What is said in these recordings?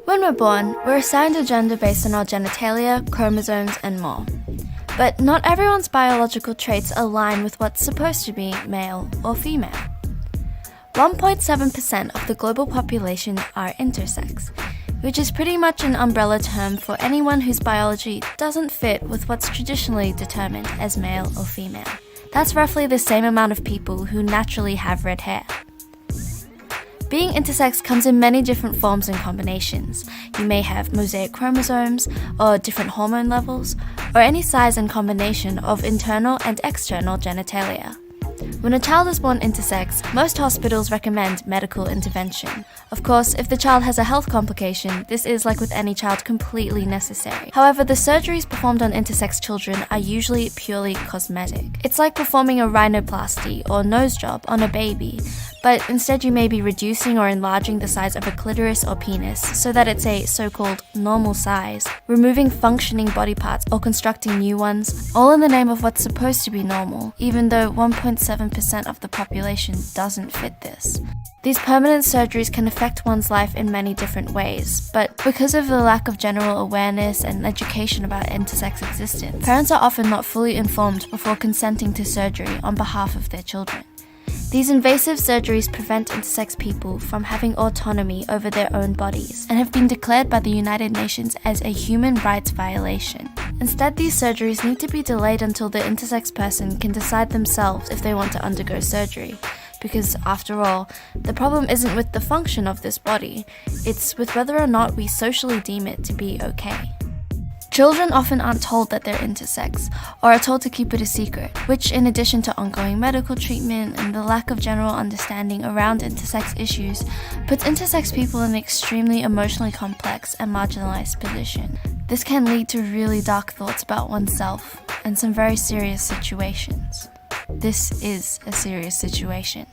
When we're born, we're assigned a gender based on our genitalia, chromosomes, and more. But not everyone's biological traits align with what's supposed to be male or female. 1.7% of the global population are intersex, which is pretty much an umbrella term for anyone whose biology doesn't fit with what's traditionally determined as male or female. That's roughly the same amount of people who naturally have red hair. Being intersex comes in many different forms and combinations. You may have mosaic chromosomes, or different hormone levels, or any size and combination of internal and external genitalia. When a child is born intersex, most hospitals recommend medical intervention. Of course, if the child has a health complication, this is, like with any child, completely necessary. However, the surgeries performed on intersex children are usually purely cosmetic. It's like performing a rhinoplasty or nose job on a baby, but instead you may be reducing or enlarging the size of a clitoris or penis so that it's a so-called normal size, removing functioning body parts or constructing new ones, all in the name of what's supposed to be normal, even though 1.7% of the population doesn't fit this. These permanent surgeries can affect one's life in many different ways, but because of the lack of general awareness and education about intersex existence, parents are often not fully informed before consenting to surgery on behalf of their children. These invasive surgeries prevent intersex people from having autonomy over their own bodies and have been declared by the United Nations as a human rights violation. Instead, these surgeries need to be delayed until the intersex person can decide themselves if they want to undergo surgery. Because, after all, the problem isn't with the function of this body, it's with whether or not we socially deem it to be okay. Children often aren't told that they're intersex, or are told to keep it a secret, which, in addition to ongoing medical treatment and the lack of general understanding around intersex issues, puts intersex people in an extremely emotionally complex and marginalized position. This can lead to really dark thoughts about oneself and some very serious situations. This is a serious situation.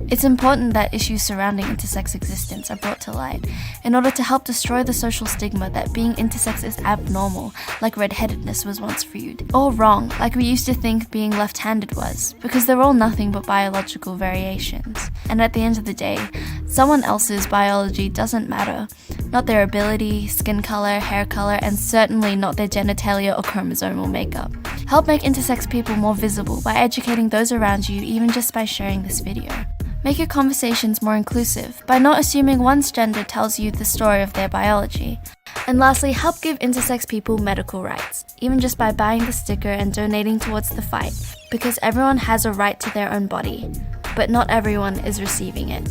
It's important that issues surrounding intersex existence are brought to light in order to help destroy the social stigma that being intersex is abnormal, like redheadedness was once viewed, or wrong, like we used to think being left-handed was, because they're all nothing but biological variations. And at the end of the day, someone else's biology doesn't matter, not their ability, skin color, hair color, and certainly not their genitalia or chromosomal makeup. Help make intersex people more visible by educating those around you, even just by sharing this video. Make your conversations more inclusive by not assuming one's gender tells you the story of their biology. And lastly, help give intersex people medical rights, even just by buying the sticker and donating towards the fight, because everyone has a right to their own body, but not everyone is receiving it.